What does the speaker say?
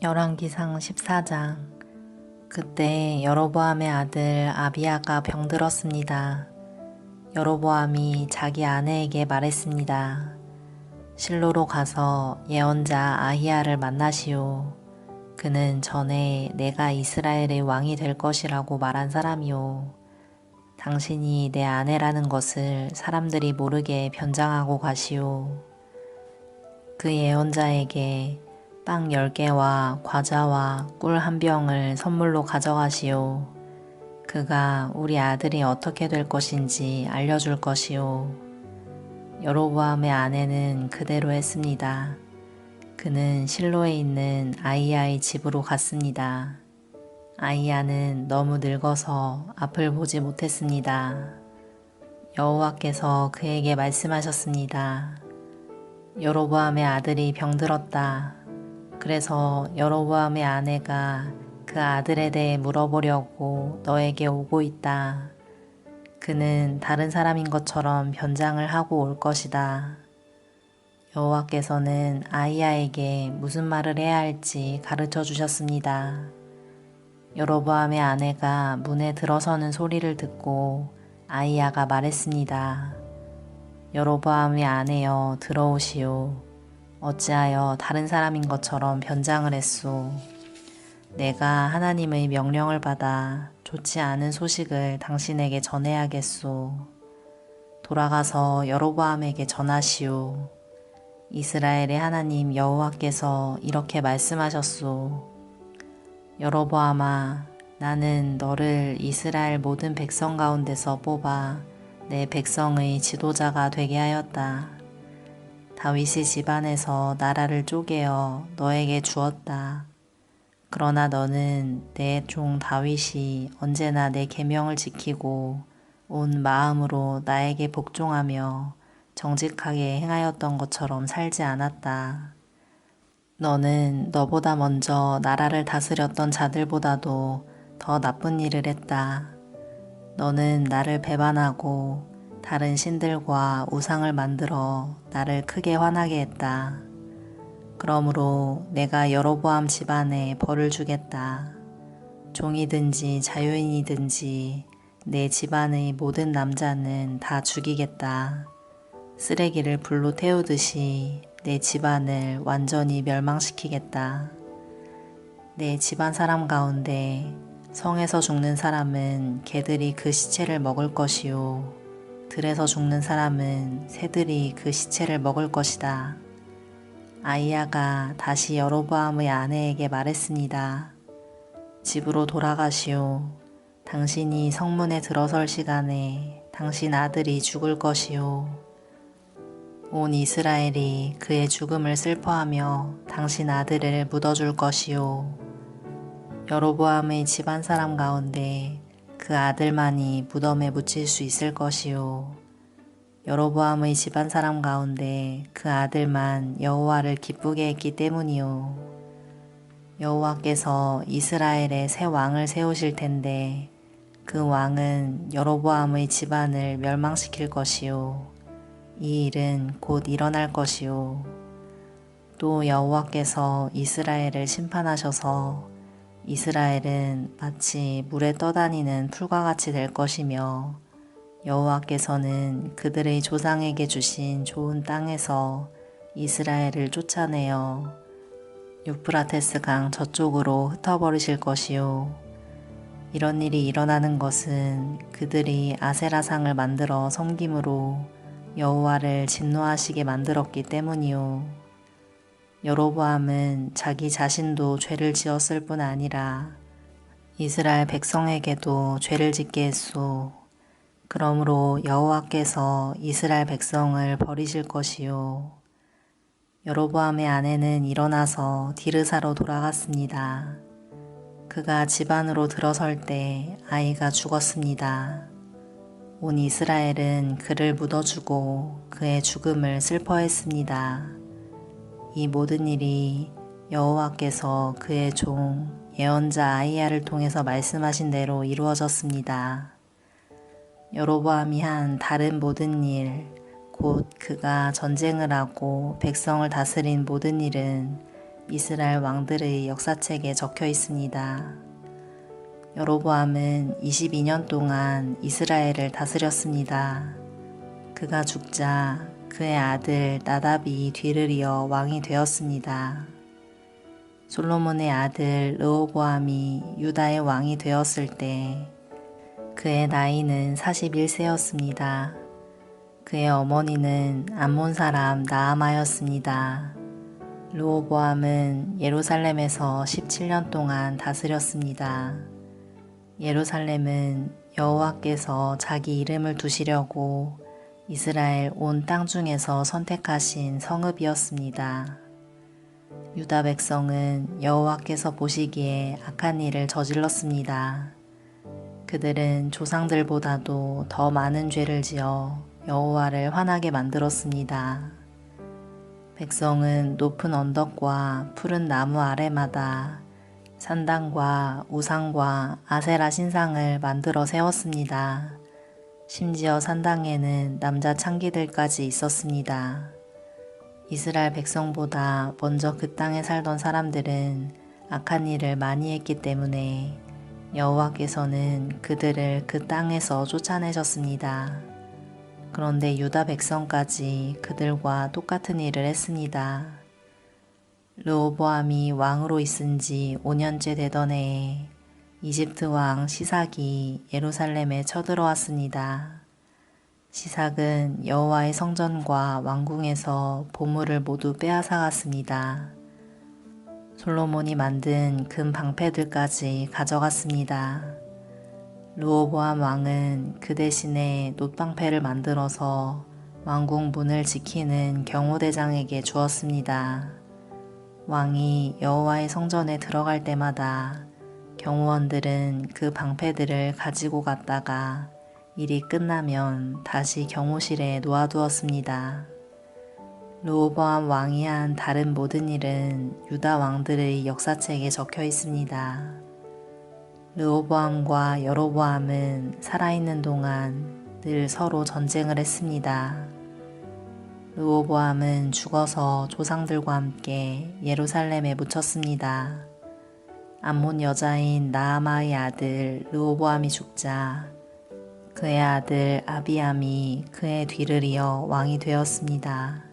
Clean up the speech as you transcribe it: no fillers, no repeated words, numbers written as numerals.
열왕기상 14장. 그때 여로보암의 아들 아비야가 병들었습니다. 여로보암이 자기 아내에게 말했습니다. 실로로 가서 예언자 아히야를 만나시오. 그는 전에 내가 이스라엘의 왕이 될 것이라고 말한 사람이오. 당신이 내 아내라는 것을 사람들이 모르게 변장하고 가시오. 그 예언자에게 빵 10개와 과자와 꿀 한 병을 선물로 가져가시오. 그가 우리 아들이 어떻게 될 것인지 알려줄 것이오. 여로보암의 아내는 그대로 했습니다. 그는 실로에 있는 아히야의 집으로 갔습니다. 아히야는 너무 늙어서 앞을 보지 못했습니다. 여호와께서 그에게 말씀하셨습니다. 여로보암의 아들이 병들었다. 그래서 여로보암의 아내가 그 아들에 대해 물어보려고 너에게 오고 있다. 그는 다른 사람인 것처럼 변장을 하고 올 것이다. 여호와께서는 아히야에게 무슨 말을 해야 할지 가르쳐 주셨습니다. 여로보암의 아내가 문에 들어서는 소리를 듣고 아히야가 말했습니다. 여로보암의 아내여 들어오시오. 어찌하여 다른 사람인 것처럼 변장을 했소. 내가 하나님의 명령을 받아 좋지 않은 소식을 당신에게 전해야겠소. 돌아가서 여로보암에게 전하시오. 이스라엘의 하나님 여호와께서 이렇게 말씀하셨소. 여로보암아, 나는 너를 이스라엘 모든 백성 가운데서 뽑아 내 백성의 지도자가 되게 하였다. 다윗의 집안에서 나라를 쪼개어 너에게 주었다. 그러나 너는 내 종 다윗이 언제나 내 계명을 지키고 온 마음으로 나에게 복종하며 정직하게 행하였던 것처럼 살지 않았다. 너는 너보다 먼저 나라를 다스렸던 자들보다도 더 나쁜 일을 했다. 너는 나를 배반하고 다른 신들과 우상을 만들어 나를 크게 화나게 했다. 그러므로 내가 여로보암 집안에 벌을 주겠다. 종이든지 자유인이든지 내 집안의 모든 남자는 다 죽이겠다. 쓰레기를 불로 태우듯이 내 집안을 완전히 멸망시키겠다. 내 집안 사람 가운데 성에서 죽는 사람은 개들이 그 시체를 먹을 것이요. 들에서 죽는 사람은 새들이 그 시체를 먹을 것이다. 아히야가 다시 여로보암의 아내에게 말했습니다. 집으로 돌아가시오. 당신이 성문에 들어설 시간에 당신 아들이 죽을 것이오. 온 이스라엘이 그의 죽음을 슬퍼하며 당신 아들을 묻어줄 것이오. 여로보암의 집안 사람 가운데 그 아들만이 무덤에 묻힐 수 있을 것이요. 여로보암의 집안 사람 가운데 그 아들만 여호와를 기쁘게 했기 때문이요. 여호와께서 이스라엘에 새 왕을 세우실 텐데 그 왕은 여로보암의 집안을 멸망시킬 것이요. 이 일은 곧 일어날 것이요. 또 여호와께서 이스라엘을 심판하셔서 이스라엘은 마치 물에 떠다니는 풀과 같이 될 것이며 여호와께서는 그들의 조상에게 주신 좋은 땅에서 이스라엘을 쫓아내어 유프라테스 강 저쪽으로 흩어버리실 것이요. 이런 일이 일어나는 것은 그들이 아세라상을 만들어 섬김으로 여호와를 진노하시게 만들었기 때문이요. 여로보암은 자기 자신도 죄를 지었을 뿐 아니라 이스라엘 백성에게도 죄를 짓게 했소. 그러므로 여호와께서 이스라엘 백성을 버리실 것이요. 여로보암의 아내는 일어나서 디르사로 돌아갔습니다. 그가 집 안으로 들어설 때 아이가 죽었습니다. 온 이스라엘은 그를 묻어주고 그의 죽음을 슬퍼했습니다. 이 모든 일이 여호와께서 그의 종 예언자 아히야를 통해서 말씀하신 대로 이루어졌습니다. 여로보암이 한 다른 모든 일, 곧 그가 전쟁을 하고 백성을 다스린 모든 일은 이스라엘 왕들의 역사책에 적혀 있습니다. 여로보암은 22년 동안 이스라엘을 다스렸습니다. 그가 죽자 그의 아들 나답이 뒤를 이어 왕이 되었습니다. 솔로몬의 아들 르호보암이 유다의 왕이 되었을 때 그의 나이는 41세였습니다. 그의 어머니는 암몬 사람 나아마였습니다. 르호보암은 예루살렘에서 17년 동안 다스렸습니다. 예루살렘은 여호와께서 자기 이름을 두시려고 이스라엘 온 땅 중에서 선택하신 성읍이었습니다. 유다 백성은 여호와께서 보시기에 악한 일을 저질렀습니다. 그들은 조상들보다도 더 많은 죄를 지어 여호와를 화나게 만들었습니다. 백성은 높은 언덕과 푸른 나무 아래마다 산당과 우상과 아세라 신상을 만들어 세웠습니다. 심지어 산당에는 남자 창기들까지 있었습니다. 이스라엘 백성보다 먼저 그 땅에 살던 사람들은 악한 일을 많이 했기 때문에 여호와께서는 그들을 그 땅에서 쫓아내셨습니다. 그런데 유다 백성까지 그들과 똑같은 일을 했습니다. 르호보암이 왕으로 있은 지 5년째 되던 해에 이집트 왕 시삭이 예루살렘에 쳐들어왔습니다. 시삭은 여호와의 성전과 왕궁에서 보물을 모두 빼앗아갔습니다. 솔로몬이 만든 금 방패들까지 가져갔습니다. 르호보암 왕은 그 대신에 놋방패를 만들어서 왕궁 문을 지키는 경호대장에게 주었습니다. 왕이 여호와의 성전에 들어갈 때마다 경호원들은 그 방패들을 가지고 갔다가 일이 끝나면 다시 경호실에 놓아두었습니다. 르호보암 왕이 한 다른 모든 일은 유다 왕들의 역사책에 적혀 있습니다. 르호보암과 여로보암은 살아있는 동안 늘 서로 전쟁을 했습니다. 르호보암은 죽어서 조상들과 함께 예루살렘에 묻혔습니다. 암몬 여자인 나아마의 아들 르호보암이 죽자 그의 아들 아비암이 그의 뒤를 이어 왕이 되었습니다.